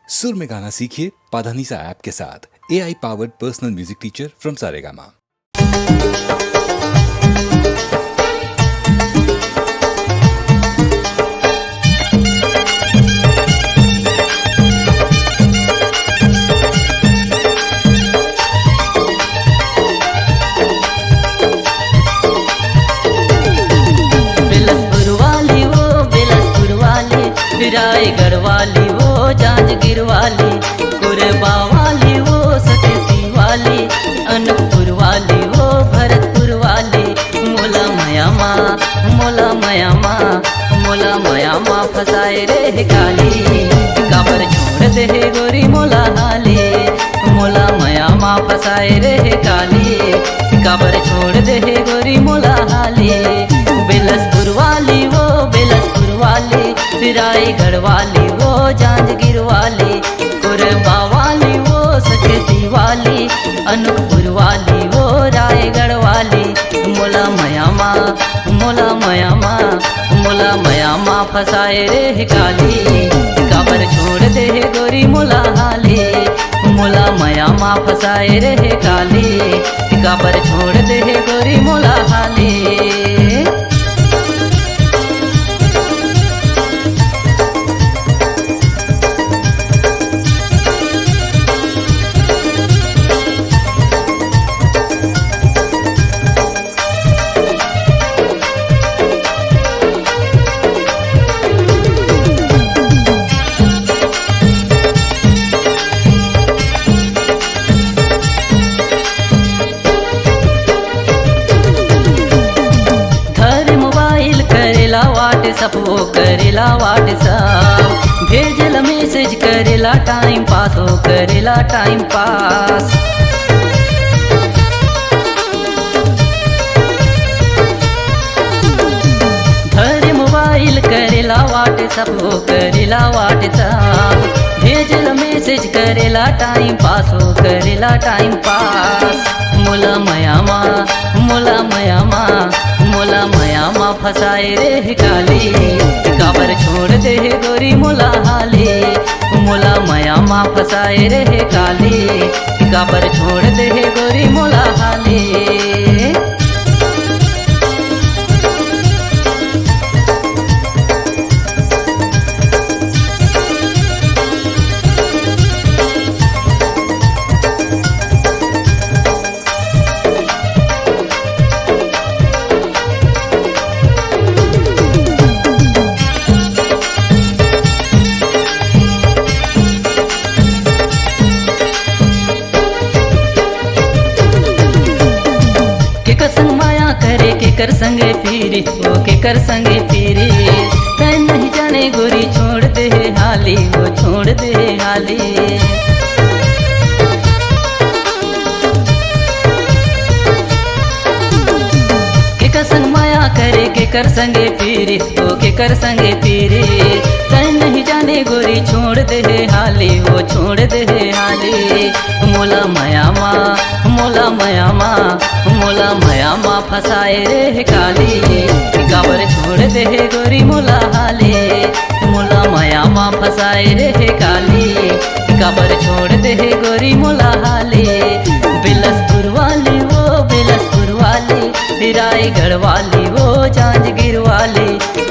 सुर में गाना सीखिए पाधानीसा ऐप के साथ। AI powered personal music teacher from Saregama. Raigarh वाली वो जांजगीर वाली, कुरबा वाली वो सतती वाली, अनूपपुर वाली वो भरतपुर वाली। मोला मयामा मोला मयामा मोला मयामा फसाए रे काली, काबर छोड़ दे गोरी मोला हाली। मोला मयामा फसाए रे काली, काबर छोड़ दे गोरी मोला हाली। बिलसपुर वाली वो बिलसपुर वाली, रायगढ़ वाली वो जांजगीर वाली, कुरबा वाली वो सचेती वाली, अनूपपुर वाली वो रायगढ़ वाली। मोला मयामा मोला मयामा मोला मयामा फसाए रे काली, काबर छोड़ दे गोरी मोला हाली। मोला मयामा फसाए रे काली, काबर छोड़ दे गोरी मोला हाली। सब वो करेला व्हाट्सअप, भेजला मैसेज करेला टाइम पास, हो करेला टाइम पास। घर मोबाइल करेला व्हाट्सअप, हो करेला व्हाट्सअप, भेजला मैसेज करेला टाइम पास, हो करेला टाइम पास। मोला मयामा मोला मयामा मोला मयामा फसाए रे काली, काबर छोड़ दे गोरी मोला हाली। मोला मयामा फसाए रे काली, काबर छोड़ दे गोरी मोला हाली। केकर संगे फिरी वो केकर संगे फिरी, तै नहीं जाने गोरी छोड़ दे हाली, वो छोड़ दे हाली। केकर संग माया करे केकर संगे फिरी वो केकर संगे फिरी, तै नहीं जाने गोरी छोड़ दे हाली, वो छोड़ दे हाली। मोला मयामा मोला मयामा मोला मयामा फसाए रे काली, काबर छोड़ दे गोरी मोला हाली। मोला मयामा फसाए रे काली, काबर छोड़ दे गोरी मोला हाली। बिलसपुर वाली वो बिलसपुर वाली, रायगढ़ वाली वो जांजगीर वाली,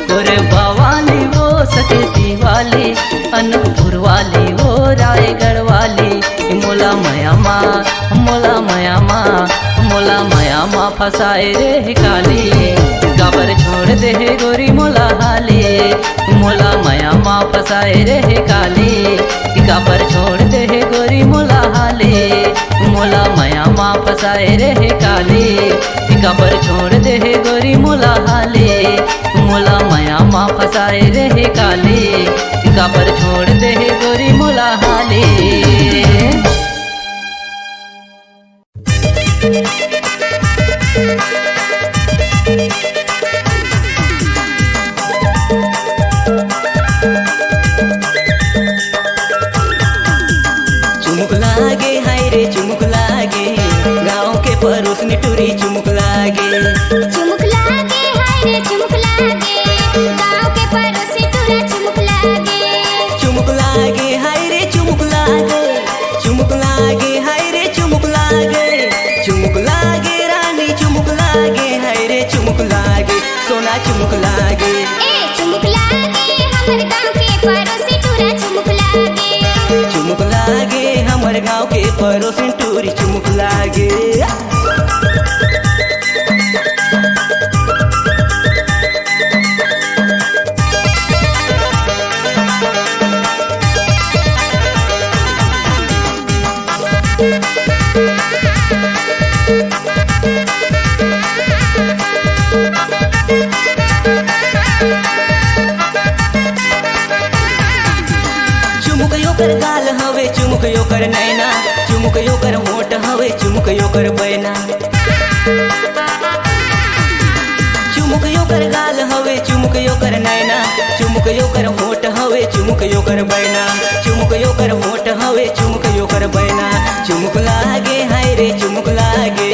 कुरबा वाली वो सचेती वाली, अनूपपुर वाली वो रायगढ़ वाली। मोला मयामा मोला मयामा मोला मयामा फसाए रे काली, काबर छोड़ दे गोरी मोला हाली। मोला मयामा फसाए रे काली, काबर छोड़ दे गोरी मोला हाली। मोला मयामा फसाए रे काली, काबर छोड़ दे गोरी मोला हाली। मोला मयामा फसाए रे काली, काबर छोड़ दे गोरी मोला हाली। चुमुक लागे हाय रे चुमुक लागे, गाँव के परोस निटूरी चुमुक लागे। चुमुक लागे हाय रे चुमुक लागे, गाँव के परोस निटूरा चुमुक लागे। चुमुक लागे हाय रे चुमुक हमर गाँव के पड़ोसी टूरी चुमुक लागे। चुमुक योकर गाल हवे चुमुक योकर नैना, चुमुक योकर होठ हवे चुमुक योकर बैना। चुमुक योकर गाल हवे चुमुक योकर नैना, चुमुक योकर होठ हवे चुमुक योकर बैना। चुमुक योकर होठ हवे चुमुक योकर बैना। चुमुक लागे हाय रे चुमुक लागे,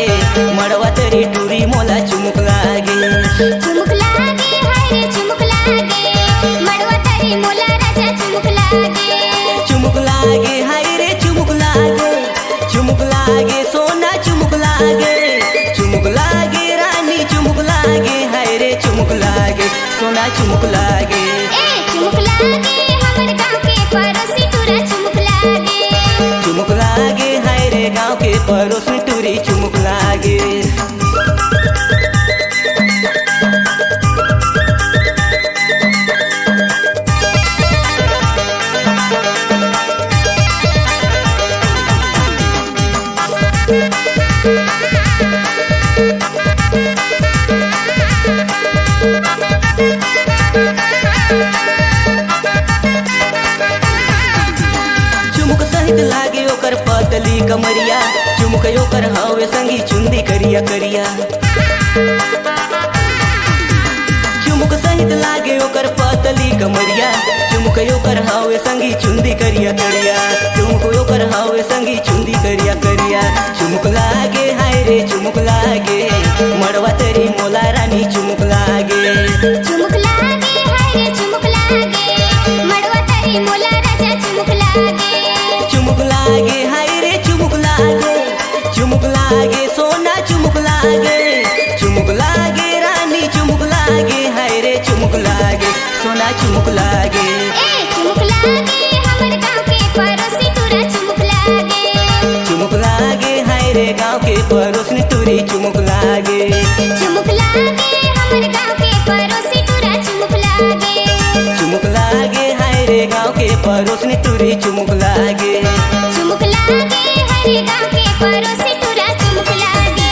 मड़वा तरी टूरी मोला चुमुक लागे। चुमुक लागे हाय रे चुमुक लागे, मड़वा तरी मोला राजा चुमुक लागे। चुमुक लागे हाय रे चुमुक लागे, चुमुक लागे सोना चुमुक लागे। चुमुक लागे रानी चुमुक लागे, हाय रे चुमुक लागे सोना चुमुक लागे। चुमुक लागे हमर गाँव के पड़ोसी टूरा चुमुक लागे। चुमुक लागे हाय रे गाँव के पड़ोसी टूरी चुमुक लागे। चुमुक सहित लागे ओकर पतली कमरिया, चुमुक ओकर हवे संगी चुंदी करिया करिया। चुमुक सहित लागे ओकर पतली कमरिया, चुमुक ओकर हवे संगी चुंदी करिया करिया। चुमुक ओकर हवे संगी चुंदी करिया करिया। चुमुक लागे हाय रे चुमुक लागे, मड़वा तरी मोला रानी चुमुक लागे। चुमुक लागे हाय रे चुमुक लागे, मड़वा तरी मोला राजा चुमुक लागे। चुमुक लागे हाय रे चुमुक लागे, चुमुक लागे सोना चुमुक लागे। चुमुक लागे रानी चुमुक लागे, हाय रे चुमुक लागे सोना चुमुक लागे। चुमुक लागे हमर गाँव के पड़ोसी टूरा चुमुक लागे। चुमुक लागे हाय रे गाँव के पड़ोसी टूरी चुमुक लागे। चुमुक लागे हमर गाँव के पड़ोसी टूरा चुमुक लागे। चुमुक लागे हाय रे गाँव के पड़ोसी टूरी चुमुक लागे। चुमुक लागे हरे गाँव के पड़ोसी टूरा चुमुक लागे।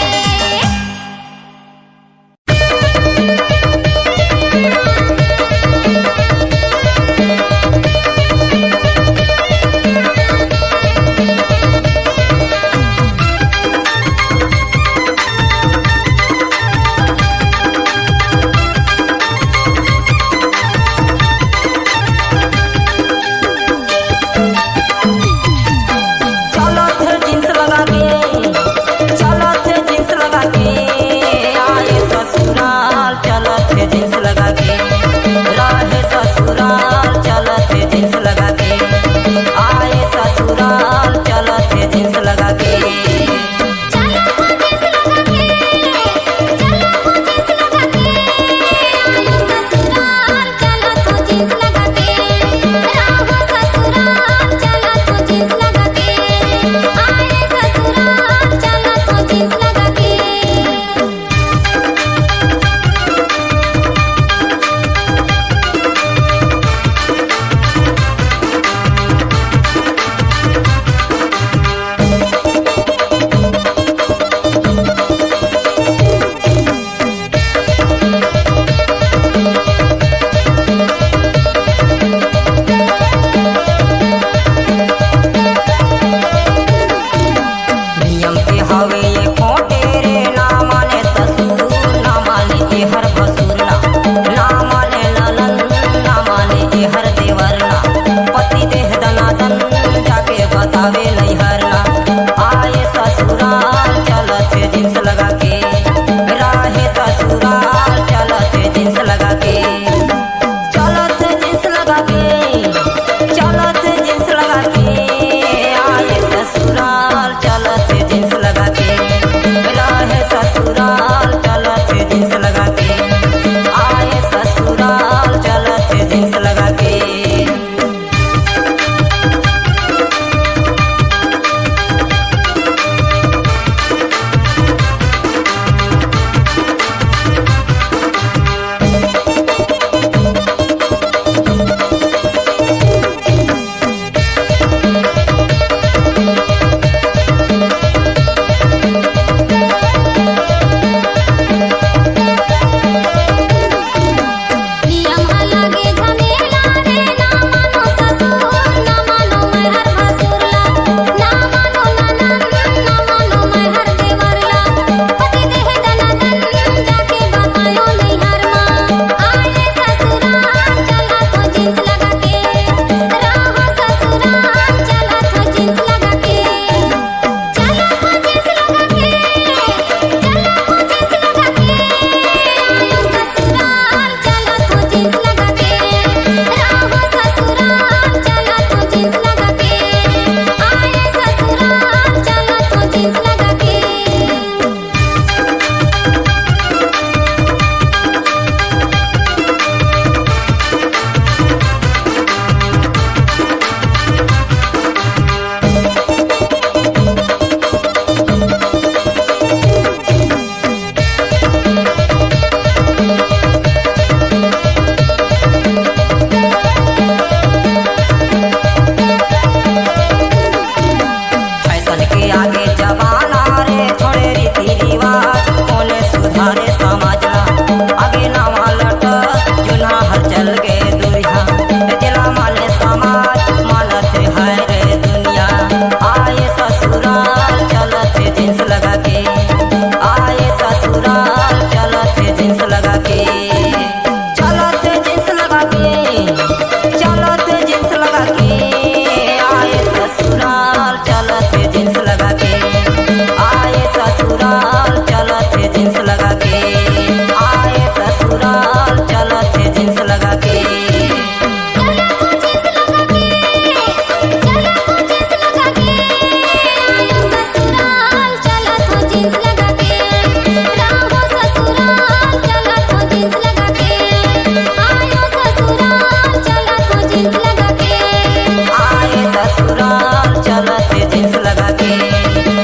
ससुराल चला थे जींस लगा के,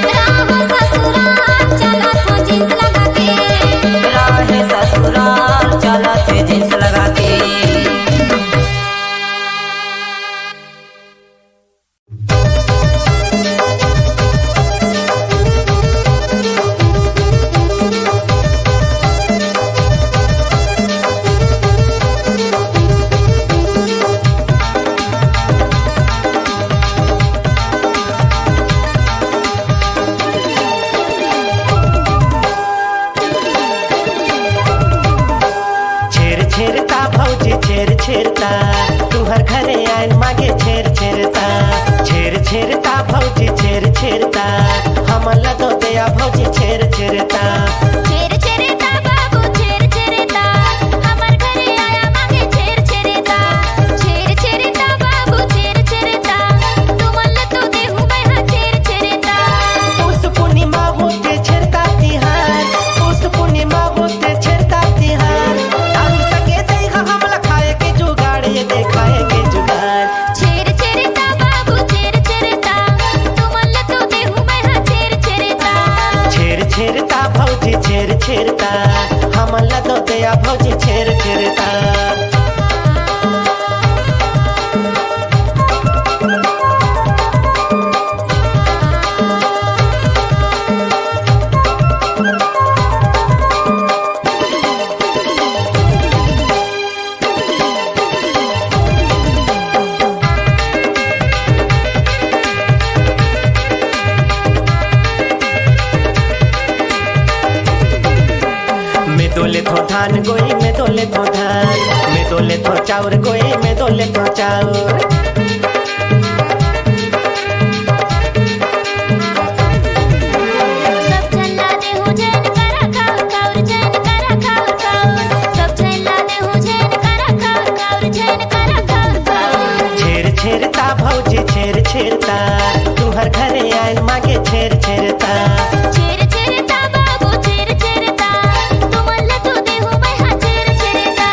राहे ससुराल चला तो जींस लगा के। राहे ससुराल चला थे जींस लगा के। छेरता भौजी छेरता तुहर घरे आइन मागे छेरता छेरता भौजी छेरता हमन ला दो दया भौजी छेरता छेर छेरता बाबू छेर छेरता हमर घरे आया मांगे छेर छेरता। छेर छेरता बाबू छेर छेरता तुमन ल तो देहु मैं हा छेर छेरता। उस पूर्णिमा होते छेरता तिहार, उस पूर्णिमा होते छेरता तिहार दारू संगे देगा हमला खाए के जुगाड़ ये देखाए के जुगाड़। छेर छेरता बाबू छेर छेरता तुमन ल तो देहु मैं हा छेर छेरता। छेरता भौजी छेरता हमन ला दो दया भौजी छेरता मैं दोले थो धान गोई मैं दोले थो धान, मैं दोले थो चाउर गोई मैं दोले थो चाउर। सब झल्ला देहु जैन करा खाउर खाउर जैन करा खाउर खाउर। सब झल्ला देहु जैन करा खाउर खाउर जैन करा खाउर खाउर। छेरता भौजी छेरता तुहर घरे आइन मागे छेरता छेर छेरता बाबू छेर छेरता तुमन ल तो देहु मैं हा छेर छेरता।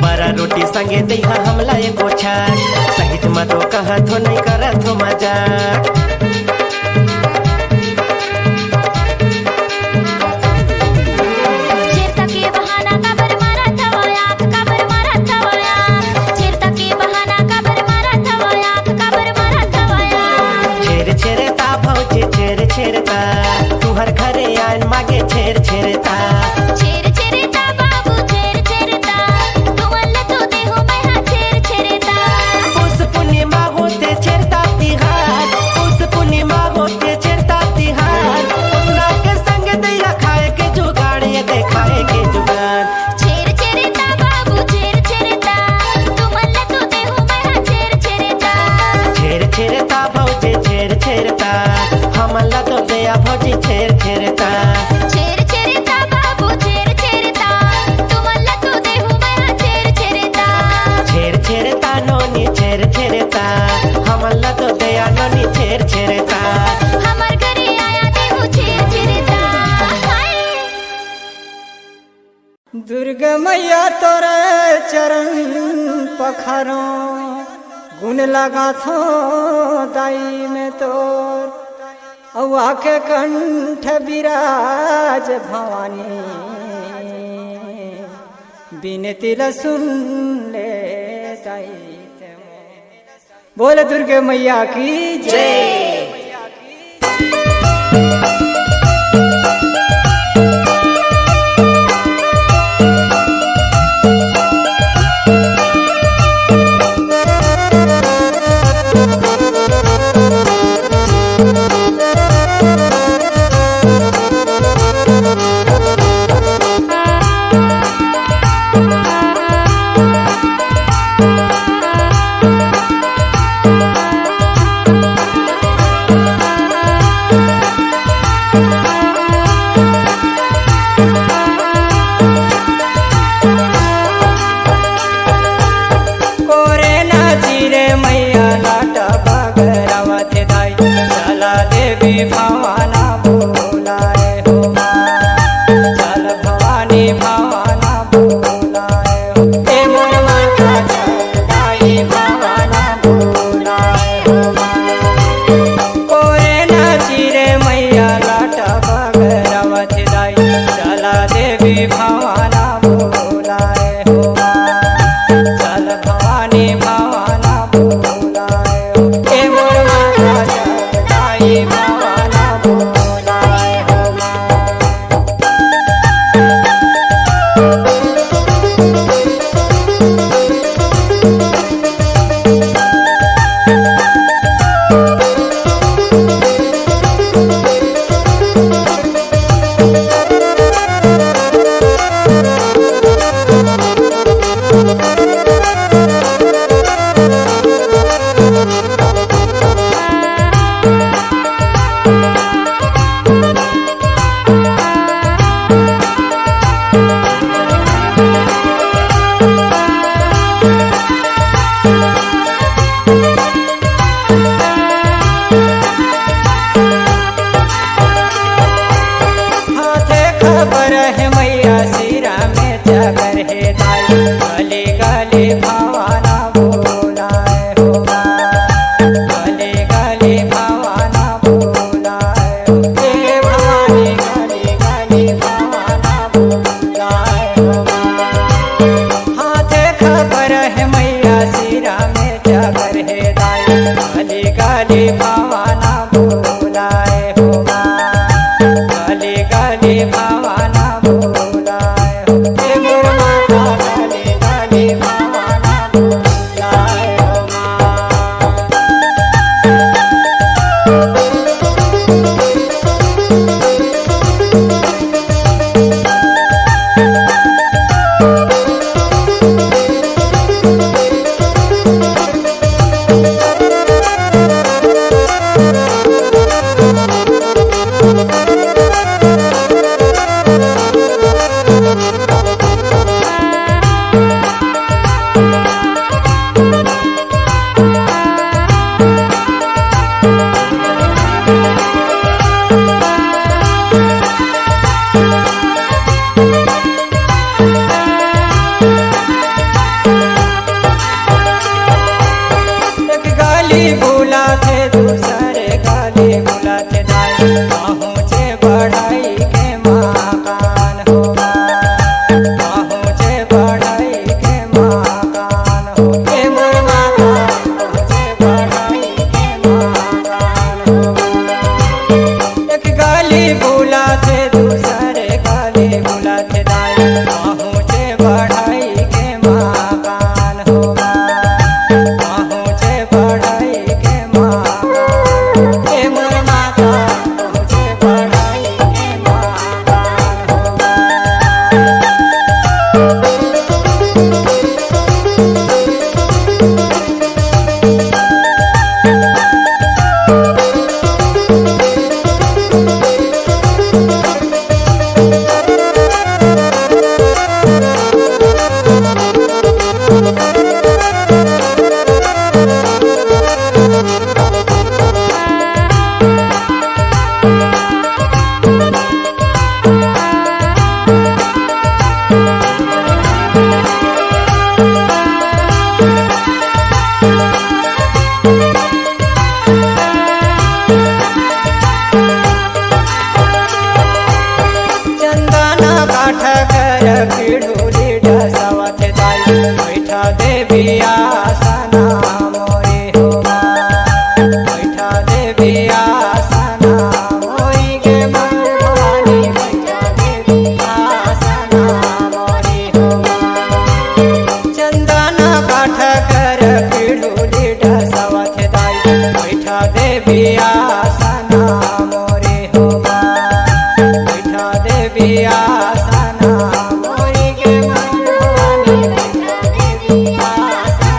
बड़ा रोटी संगे देहा हमला एको छाक, सहित मतो कहत हो नहीं करत हो मजाक। छेरता के बहाना काबर मारा थवाया काबर मारा थवाया। छेरता के बहाना काबर मारा थवाया काबर मारा थवाया। छेरता भौजी छेरता तुहर घरे आइन मागे छेरता छेर छेरता बाबू छेर छेरता तुमन ल तो देहु मैं हा छेर छेरता। उस पूर्णिमा होते छेरता तिहार, उस पूर्णिमा होते छेरता तिहार उसना के संग दैया खाए के जुगाड़ ये देखाए के जुगाड़। छेर छेरता बाबू छेर छेरता तुमन ल तो देहु मैं हा छेर छेरता। छेरता भौजी छेरता हमन ला तो दया भौजी छेरता छेर छेरता बाबू छेर छेरता तुमन ल तो देहु मैं हा छेर छेरता। छेरता नोनी छेरता हमन ला तो दया नोनी छेरता। हमर घरे आया देहु छेर छेरता। हाय दुर्गा मैया तोरे चरण पखारो गुण लगा थो दाई में तोर औआ के कंठ विराज भवानी बिनती ल सुन ले दाई। बोल दुर्गा मैया की जय। भावाना बोलाए हो माँ, चल भवानी भावाना बोलाए हो, हे मोर माता चल गाई भावाना बोलाए हो माँ। कोरे नाची रे मैया लाटा बगरवत दाई, चला देवी भावाना बोलाए हो माँ, चल भवानी भावाना बोलाए हो, हे मोर माता चल गाई भावाना बोलाए हो माँ। हाथे खबर है मैया सिरा में जगर है दाई, गले गले भावाना बोलाए हो माँ, गले गले भावाना बोलाए हो, हे भवानी गले गले भावाना बोलाए हो माँ। हाथे खबर है मैया सिरा में जगर है दाई, गले गले भावाना बोलाए हो माँ, गले गले भावाना बोलाए हो, हे मोर माता गले गले भावाना बोलाए हो माँ। एक गाली बोला थे दूसरे गाली बोला थे दाई, पहुँचे बढ़ाई के मकान हो माँ, पहुँचे बढ़ाई के मकान हो, हे मोर माता पहुँचे बढ़ाई के मकान हो माँ। एक गाली बोला थे दूसरे गाली बोला थे दाई, पहुँचे बढ़ाई के मकान हो माँ, पहुँचे बढ़ाई के मकान, हे मोर माता पहुँचे बढ़ाई के मकान हो माँ। चंदना काठ कर पिढुली डसवत दाई, बैठा देवी आसना मोरी हो माँ, बैठा देवी आसना मोरी गे मोर भवानी, बैठा देवी आसना मोरी हो माँ। चंदना काठ कर पिढुली डसवत दाई, बैठा देवी आसना मोरी हो माँ, बैठा देवी आसना मोरी गे मोर भवानी, बैठा देवी आसना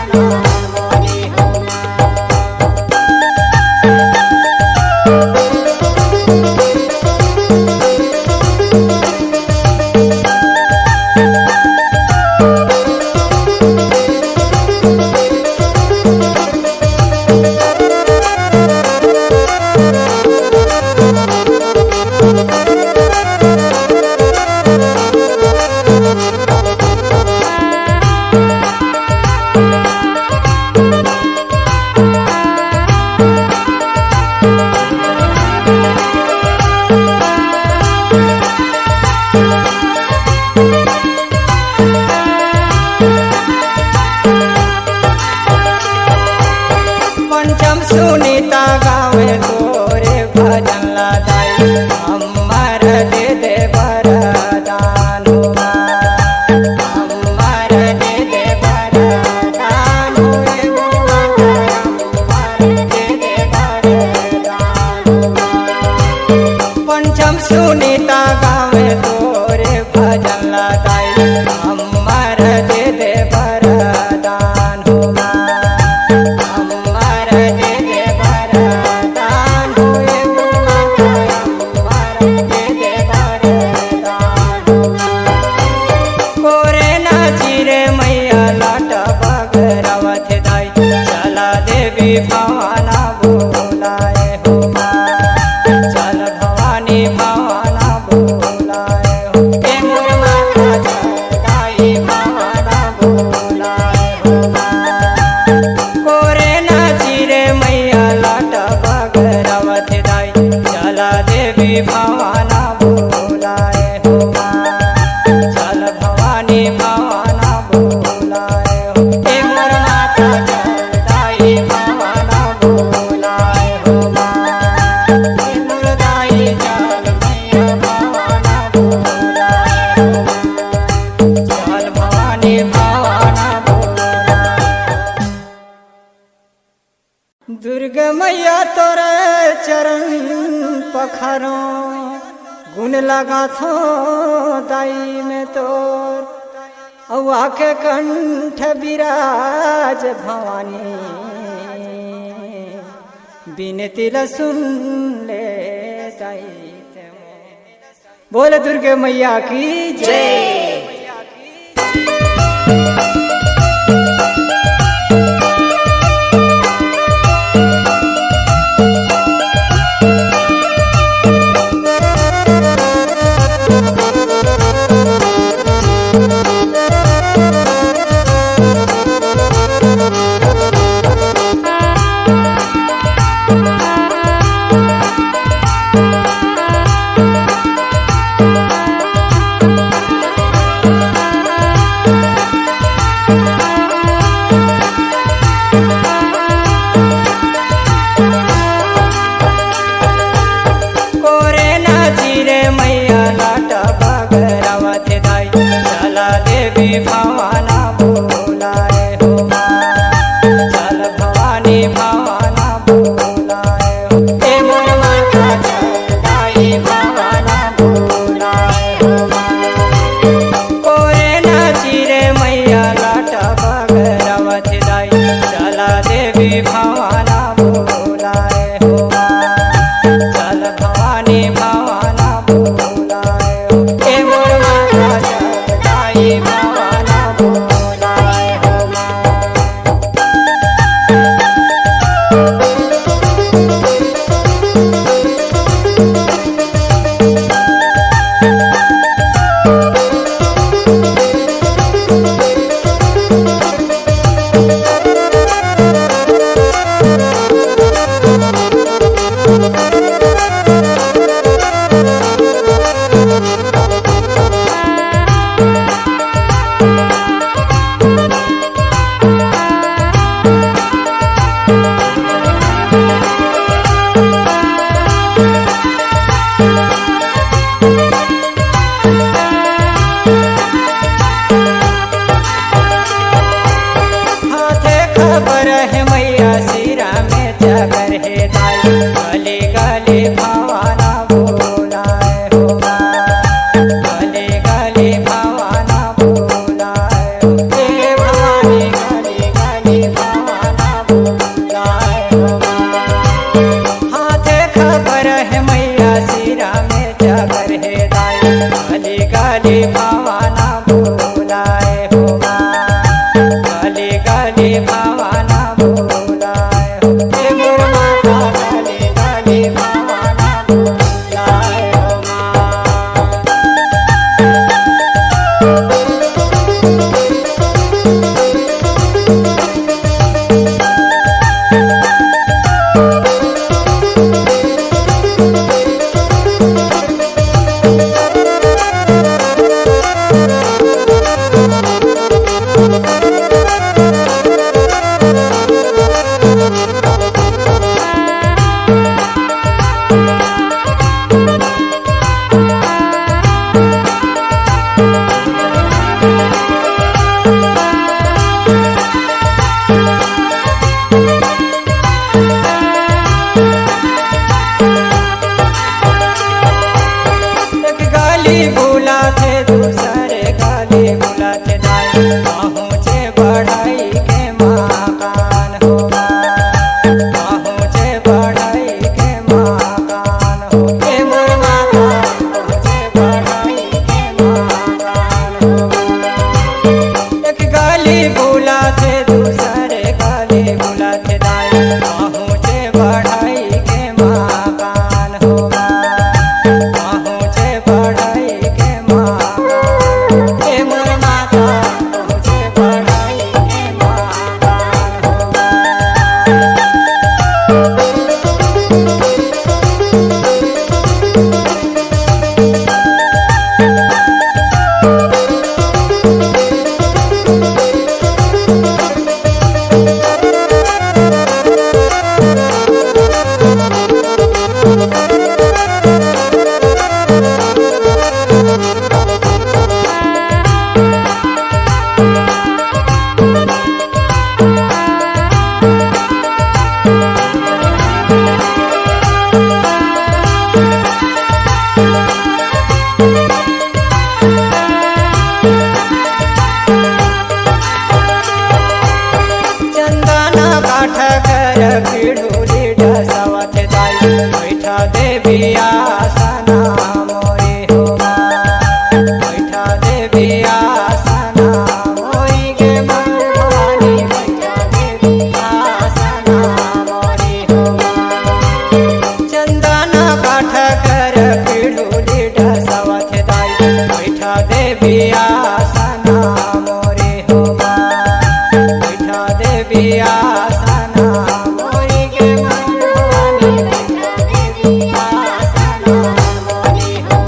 अमर दे दे वरदान हो माँ। अमर दे दे वरदान हो रे माता, अमर दे दे वरदान हो माँ। पंचम सुनीता गावे तोरे भजन लगाई, अमर दे दे वरदान हो माँ। अमर दे दे वरदान हो रे माता, अमर दे दे वरदान हो माँ। कोरे नाची रे मैया लाटा बगरवत दाई, चला देवी भवाना बोलाए हो माँ। चल भवानी भवाना बोलाए हो, ए मोर माता चलाई भवाना बोलाए हो माँ। कोरे नाची रे मैया लाटा बगरवत दाई, चला देवी भवाना बोलाए हो माँ। चल भवानी भवाना बोलाए हो, ए मोर माता चलाई भवाना बोलाए हो माँ। ए मोर दाई चल मैया भवाना बोलाए हो माँ। चल भवानी भवाना बोलाए। दुर्गा मैया तोरे चरण पखारो, गुण लगा थो दाई में तोर। औआ के कंठ विराज भवानी, बिनती ल सुन ले दाई ते मोर। बोल दुर्गा मैया की जय। कोरे नाची रे मैया लाटा बगरवत दाई, चला देवी भवाना बोलाए हो माँ। चल भवानी भवाना बोलाए हो, ए मोर माता चलाई भवाना बोलाए हो माँ। कोरे नाची रे मैया लाटा बगरवत दाई, चला देवी भवाना बोलाए हो माँ। चल भवानी भवाना बोलाए हो, ए मोर माता चलाई भवाना देवी आसना मोरी हो बैठा देवी आसना मोरी के मनवानी बैठा देवी आसना मोरी हो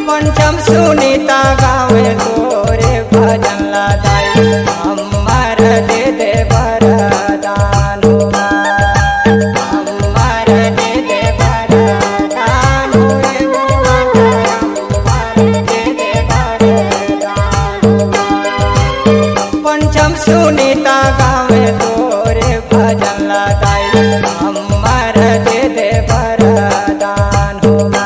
पंचम सुनीता गावे तोरे भजन लादाई अमर दे दे वरदान हुआ अमर दे दे वरदान हुए अमर दे दे वरदान हुआ पंचम सुनीता गावे तोरे भजन लादाई अमर दे दे वरदान हुआ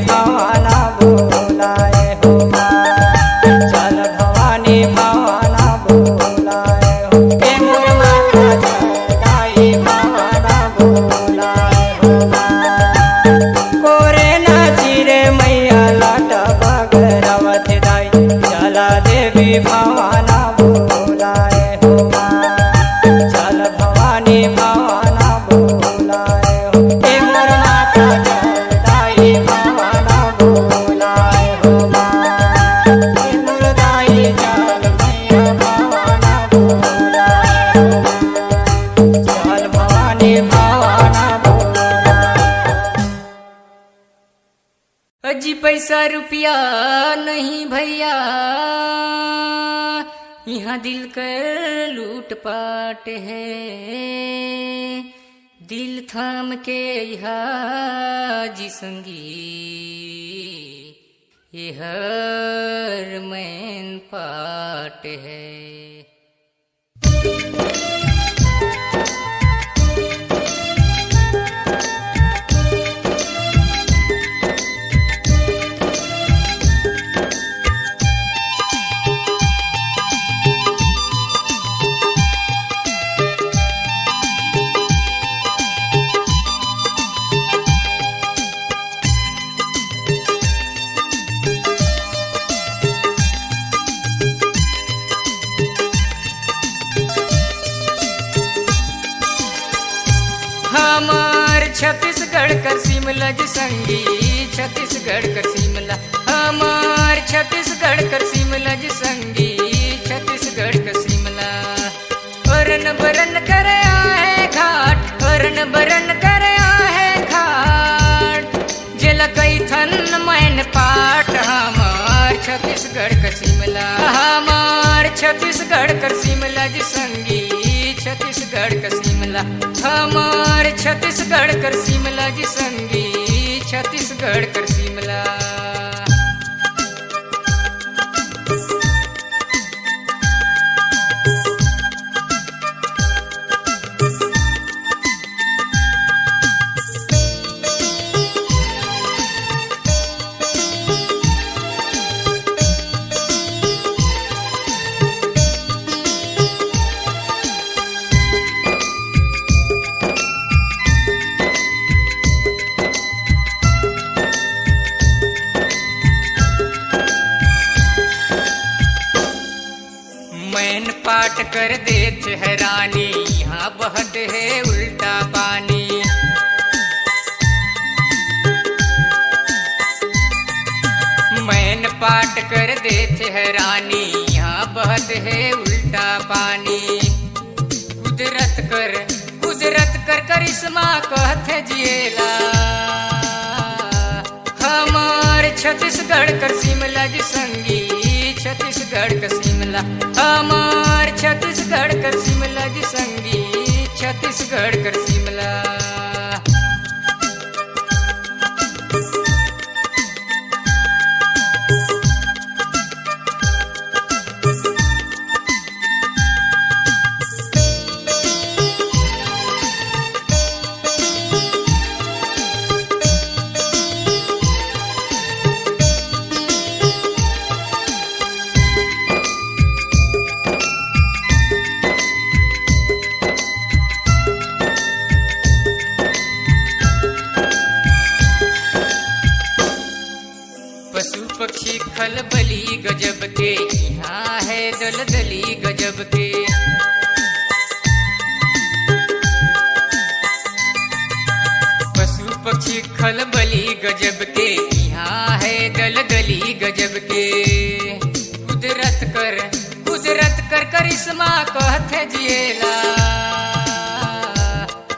भवाना बोलाए हो चल भवानी भवाना बोलाए हो हे मोर माता दाई भवाना बोलाए हो कोरे नाचिरे मैया लाटा बगरवत दाई चला देवी भवाना बोलाए हो चल भवानी भवाना बोलाए हो हे मोर माता दाई भवाना बोलाए हो हे मोर दाई चल मैया भवाना बोलाए हो चल भवानी भवाना बोलाए अजी पैसा रुपया नहीं भैया यहाँ दिल कर लूट पाट है दिल थाम के यहाँ जी संगी ये हर मैन पाट है हमार छत्तीसगढ़ कर शिमला जी संगी छत्तीसगढ़ कर शिमला हमार छत्तीसगढ़ कर शिमला जी संगी छत्तीसगढ़ कर शिमला अरन बरन करे आहे घाट अरन बरन करे आहे घाट जेला कई थन मैन पाट हमार छत्तीसगढ़ कर शिमला हमार छत्तीसगढ़ कर शिमला जी संगी छत्तीसगढ़ का शिमला हमार छत्तीसगढ़ कर शिमला जी संगी छत्तीसगढ़ कर शिमला पाट कर देत है रानी यहाँ बहत है उल्टा पानी मैन पाट कर देते है रानी यहाँ बहत है उल्टा पानी कुदरत कर करिश्मा कहते जिएला हमार छत्तीसगढ़ कर शिमला जी संगी छत्तीसगढ़ का शिमला हमार छत्तीसगढ़ कर शिमला जी संगी छत्तीसगढ़ कर शिमला। पशु पक्षी खलबली गजब के यहाँ है दलदली गजब के। पशु पक्षी खलबली गजब के यहाँ है दलदली गजब के। कुदरत कर करिश्मा कहते जिएला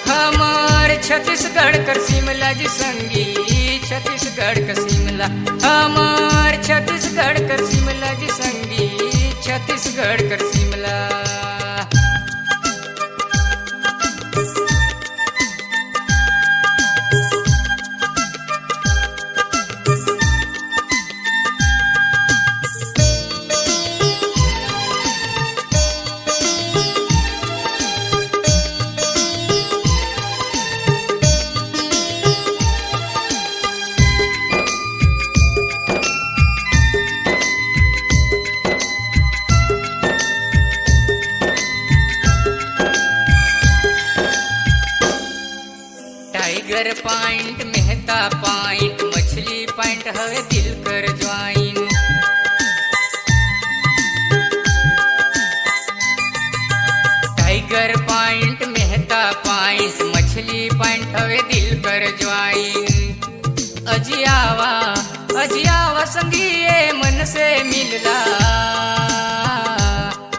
हमार छत्तीसगढ़ कर शिमला जी संगी छत्तीसगढ़ का शिमला हमार छत्तीसगढ़ कर शिमला जी संगी छत्तीसगढ़ कर Shimla. Tiger point Mehta point मछली पॉइंट हवे दिल कर join. Tiger point Mehta point मछली पॉइंट हवे दिल कर ज्वाइन। अजियावा संगिए मन से मिलला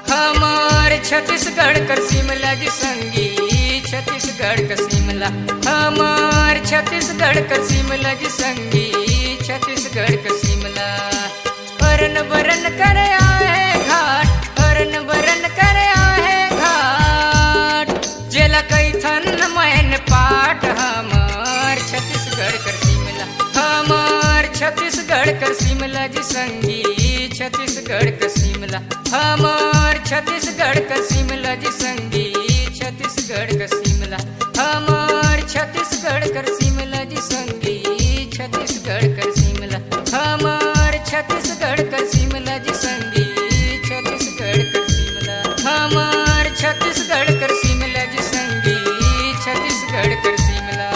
हमार छत्तीसगढ़ कर शिमला जी संगी छत्तीसगढ़ का शिमला हमार छत्तीसगढ़ का शिमला जी संगी छत्तीसगढ़ का शिमला। हरन बरन कर आए घाट हरन बरन कर आए घाट जेला कई थन मैन पाट हमार छत्तीसगढ़ का शिमला हमार छत्तीसगढ़ का शिमला जी संगी छत्तीसगढ़ का शिमला हमार छत्तीसगढ़ का शिमला जी संगी छत्तीसगढ़ का शिमला हमार छत्तीसगढ़ कर शिमला जी संगी छत्तीसगढ़ कर शिमला हमार छत्तीसगढ़ कर शिमला जी संगी छत्तीसगढ़ कर शिमला हमार छत्तीसगढ़ कर शिमला जी संगी छत्तीसगढ़ कर शिमला।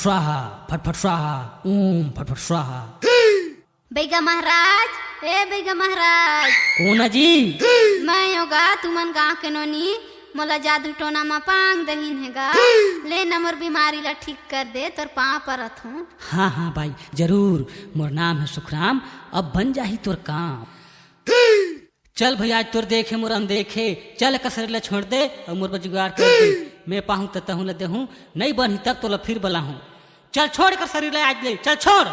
स्वाहा फटफट स्वाहा ओम फटफट स्वाहा। बैगा महाराज, ए बैगा महाराज, कौन जी? मैं योगा तुमन गाँव के नोनी मोला जादू टोना में पांग दहीन हैगा, ले नंबर बीमारी ला ठीक कर दे तोर पाँव परत हूँ। हाँ हाँ भाई जरूर, मोर नाम है सुखराम, अब बन जाही तोर काम। चल भैया आज तोर देखे मोर देखे, चल कसर ला छोड़ दे और मोर जुगाड़ कर दे, मैं पाहूँ तहूँ ला देहूँ, नहीं बनी तब तो ला फिर बला हूँ। चल छोड़ कर शरीर ला आज ले, चल छोड़।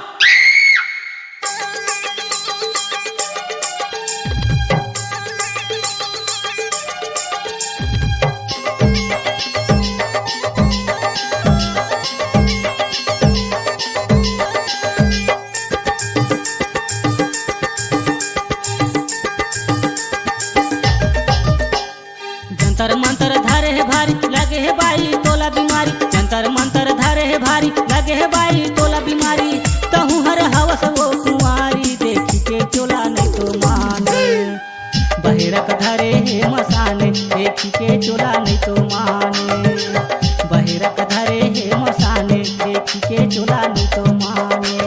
जंतर मंतर धारे है भारी लगे है बाई तोला बीमारी, जंतर मंतर धारे है भारी लगे है बाई तोला बीमारी, तहु हर हवस वो कुंवारी देखी के चोला नहीं तो माने, बहेरक धरे है मसाने देखी के चोला नहीं तो माने, बहेरक धरे है मसाने देखी के चोला नहीं तो माने।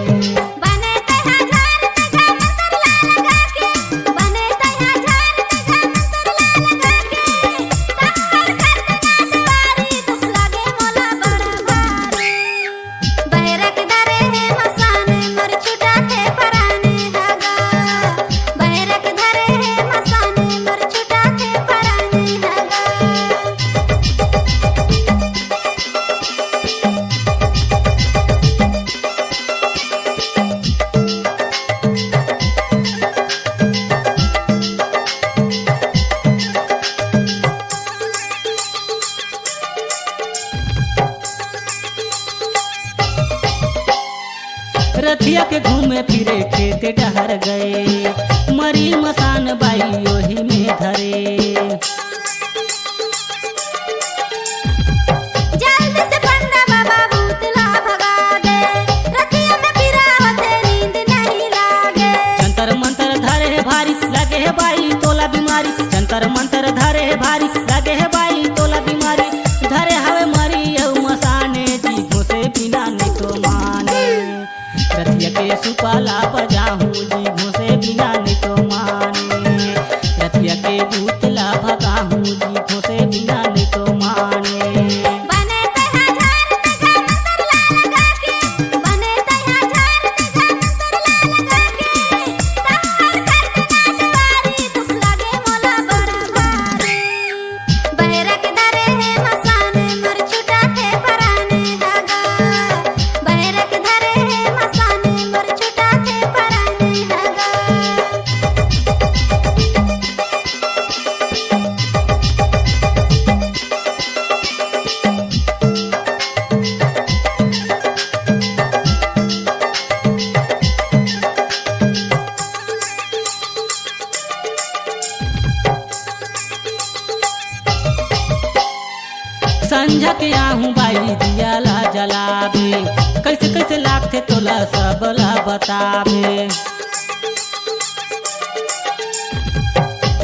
बने तया झार तजा मंतर ला लगा के, बने तया झार तजा मंतर ला लगा के, तहर करते ना दुआरी दुख लगे मोला बड़ा भारी, बहरक धरे है मसाने मोर छुटा थे पराने हगा, बहरक धरे है मसाने मोर छुटा थे पराने हगा। रथिया के घूमे फिरे खेते डहर गए, मरी मसान बाई ओही में धरे, जल्दी से पंडा बाबा भूतला भगा दे, रतिया में फिरा होते नींद नहीं लागे। जंतर मंतर धरे है भारी लगे है बाई तोला बीमारी, जंतर मंतर धरे है भारी लगे है बाई तोला बीमारी, धरे हवे मरी यऊ मसाने जीभों से बिना नहीं तो माने, रथिया के सुपाला बजाहूँ जीभों से बिना नहीं तो माने, रथिया के भूतला भगाहूँ जीभों से बिना नहीं तो माने। बने तया झार तजा मंतर ला लगा के, बने तया झार तजा मंतर ला लगा के, तहर करते ना दुआरी दुख लगे मोला बड़ा भारी, बहरक धरे है मसाने मोर छुटा थे पराने हगा, बहरक धरे है मसाने मोर छुटा थे पराने हगा। संझा के आहूँ बाई दिया ला जलाबे, कैसे कैसे लागते तोला सबला बताबे,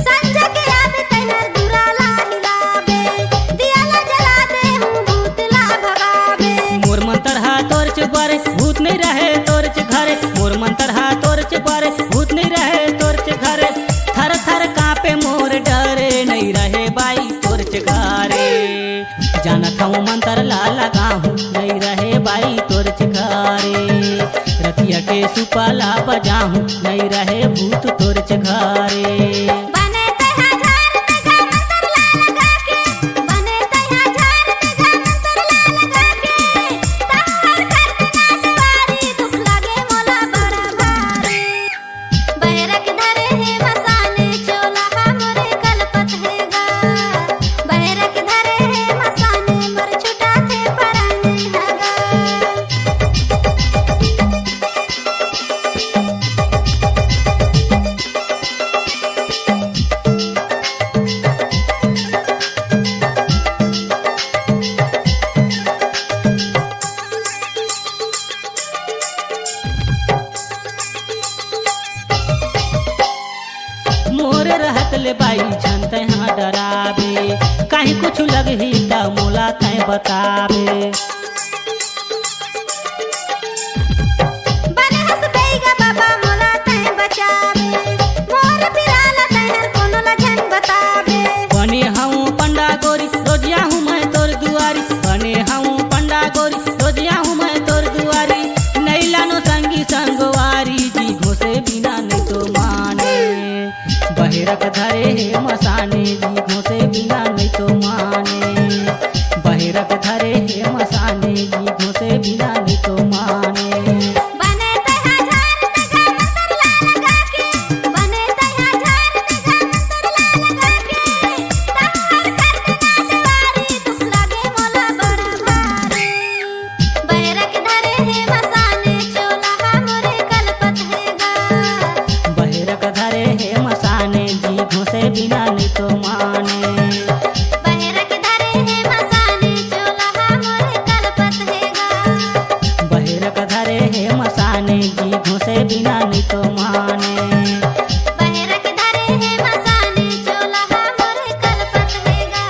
संझा के याद तैनर दूरा ला हिलाबे, दिया ला जला दे हूँ भूतला भगाबे। मोर मंतर हा तोर च बारे भूत नहीं रहे तोर च घरे, मोर मंतर हा तोर च बारे भूत नहीं रहे तोर च घरे, थर थर कापे मोर डरे नहीं रहे बाई तोर च घरे, जानत हूँ मंतर ला लगाहूँ नहीं रहे बाई तोर च घरे, रतिया के सुपाला बजाहूँ नहीं रहे भूत तोर च घरे। बने तया झार तजा मंतर ला लगा के, बने तया झार तजा मंतर ला लगा के, तहर करते ना दुआरी दुख लगे मोला बड़ा भारी, बहरक धरे है मसाने चोला मोरे कलपत हैगा, बहरक धरे है मसाने मोर छुटा थे पराने हगा। मोरे रहत ले बाई जानते हाँ डराबे, कहीं कुछ लग ही ता मोला तय बताबे, बहिरक धरे हे मसाने जी घोसे बिना नहीं तो माने। बहिरक धरे हे मसाने जी घोसे बिना नहीं तो माने। बने तया झार तजा मंतर ला लगा के, बने तया झार तजा मंतर ला लगा के, तार कर देना दवारी दुख लागे मोला बड़ा भारी। बहिरक धरे हे मसाने चोला हमरे कलपत हैगा। बहिरक धरे हे मसाने जी घोसे बिना नहीं तो माने। बहिरक धरे हे मसाने चोला हमरे कलपत हैगा। बहिरक धरे हे मसाने जी घोसे बिना नहीं तो माने। बहिरक धरे हे मसाने चोला हमरे कलपत हैगा।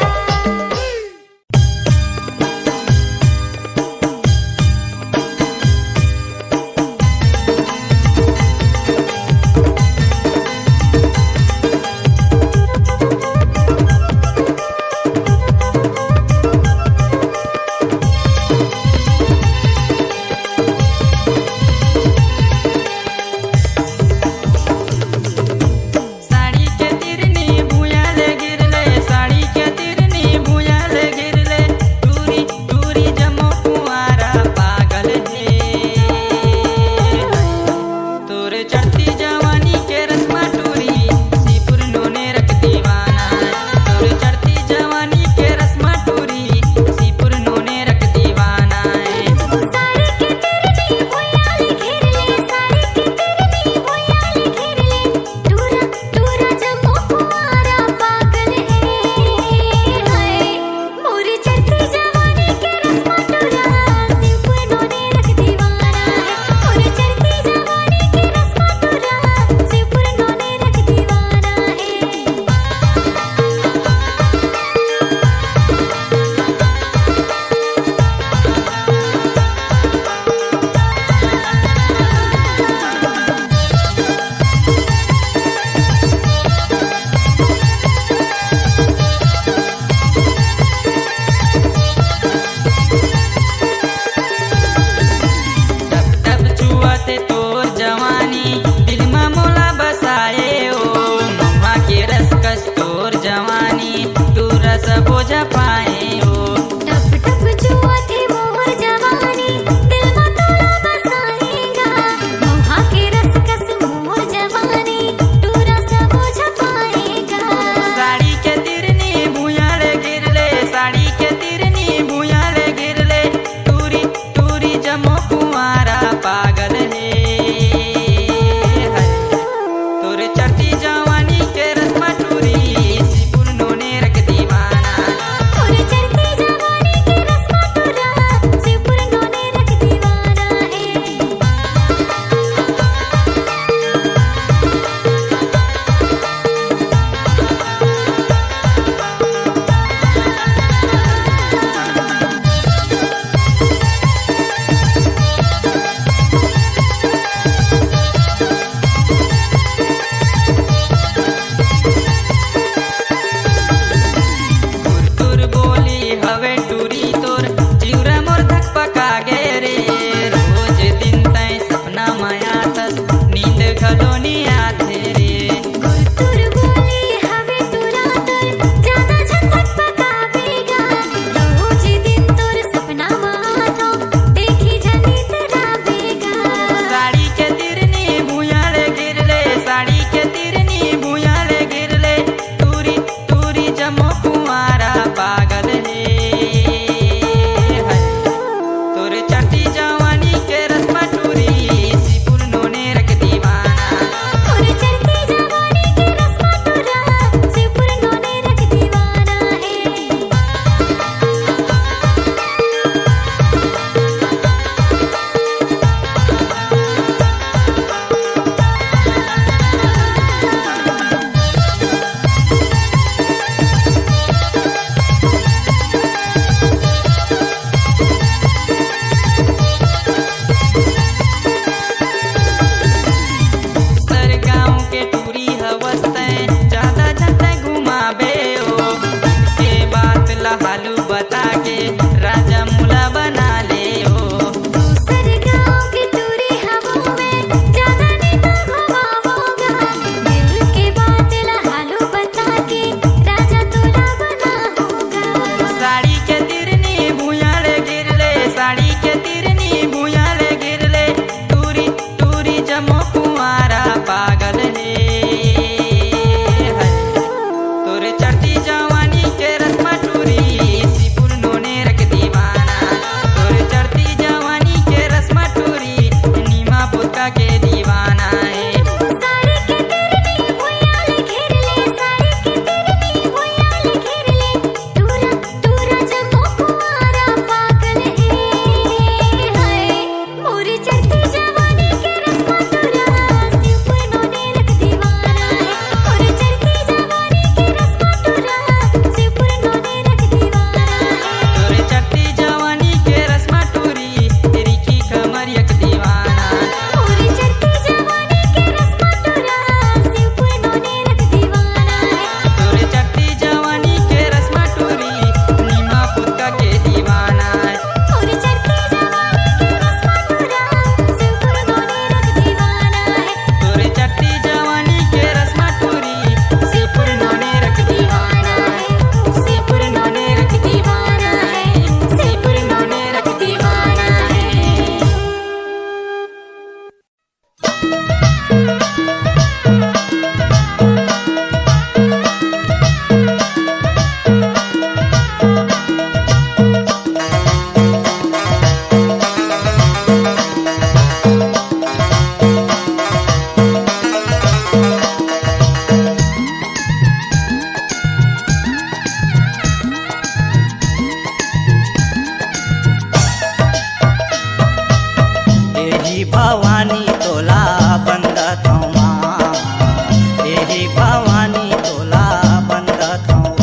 भवानी तोला बंदत हूँ,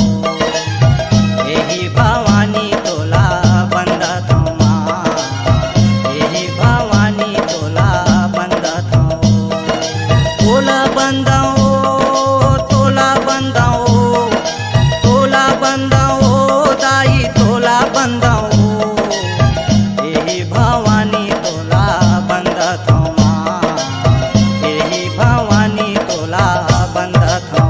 यही भवानी तोला बंदत हूँ माँ, यही भवानी तोला बंदत हूँ। तोला बंदाओ, तोला बंदाओ, तोला बंदाओ दाई तोला बंदाओ, यही भवानी तोला बंदत हूँ माँ, यही भवानी तोला बंदत हूँ।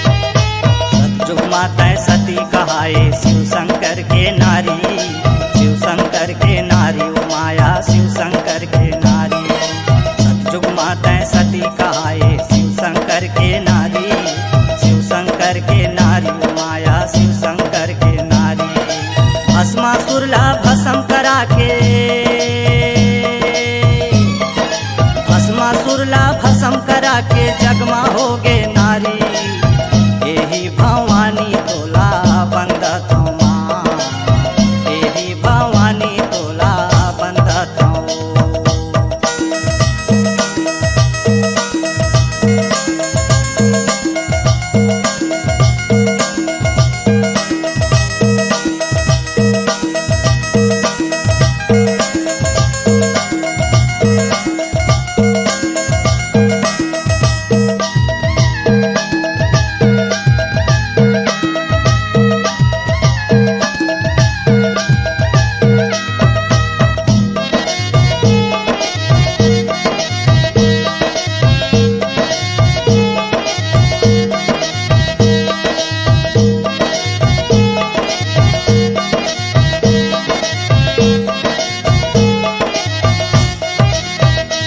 सतयुग माता सती कहाए शिव शंकर के नारी, शिव शंकर के नारी ओ माया शिव शंकर के नारी। सतयुग माता सती कहाए शिव शंकर के नारी, शिव शंकर के नारी ओ माया शिव शंकर के नारी। भस्मासुर ला भस्म करा के, भस्मासुर ला भस्म करा के जगमा हो गे नारी, यही भवानी तोला बंदत हूँ माँ, यही भवानी तोला बंदत हूँ।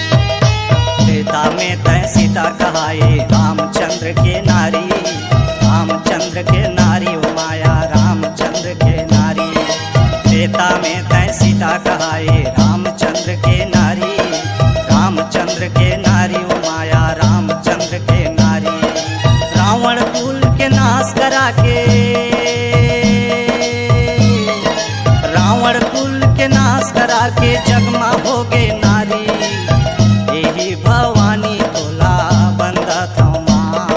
त्रेता में तय सीता कहाए रामचंद्र के नारी, रामचंद्र के नारी ओ माया रामचंद्र के नारी। त्रेता में तय सीता कहाए रामचंद्र के नारी, रामचंद्र के नारी ओ माया रामचंद्र के नारी। रावण कुल के नाश करा के, रावण कुल के नाश करा के जगमा हो गे नारी, यही भवानी तोला बंदत हूँ माँ,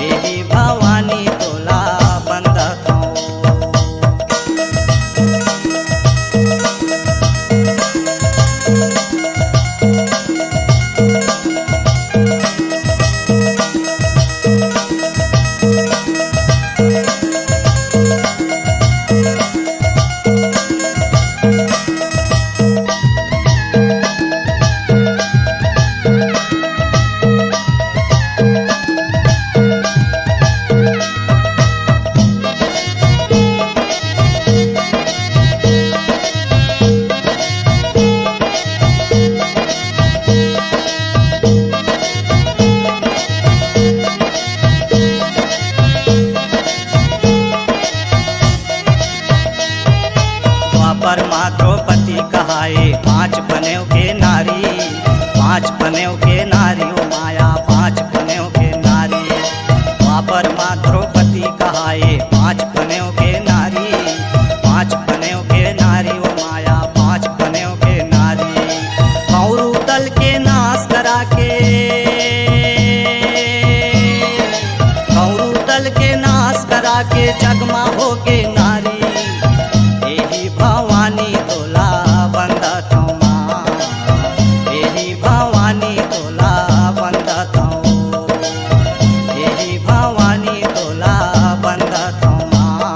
यही भवानी तोला बंदत हूँ। द्वापर माँ द्रौपदी कहाए पांच पनेव के नारी, पांच पनेव के नारी ओ माया पांच पनेव के नारी। द्वापर माँ द्रौपदी कहाए पांच पनेव के नारी, पांच पनेव के नारी ओ माया पांच पनेव के नारी। कौरव दल के नाश करा के, कौरव दल के नाश करा के जगमा हो गे नारी, यही भवानी तोला बंदत हूँ माँ, यही भवानी तोला बंदत हूँ, यही भवानी तोला बंदत हूँ माँ,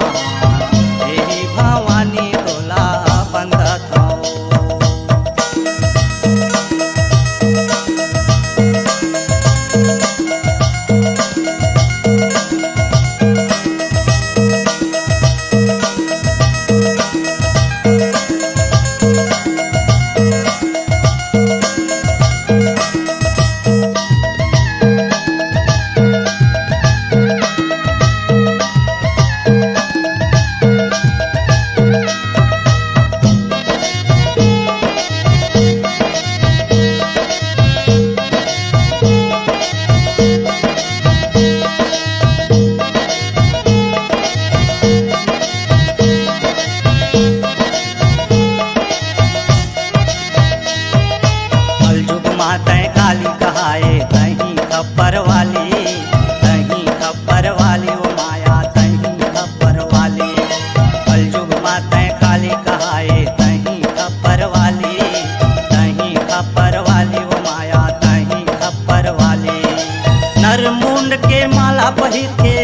यही भवानी तोला बंदत हूँ। Thank you. हर मुंड के माला पहिर के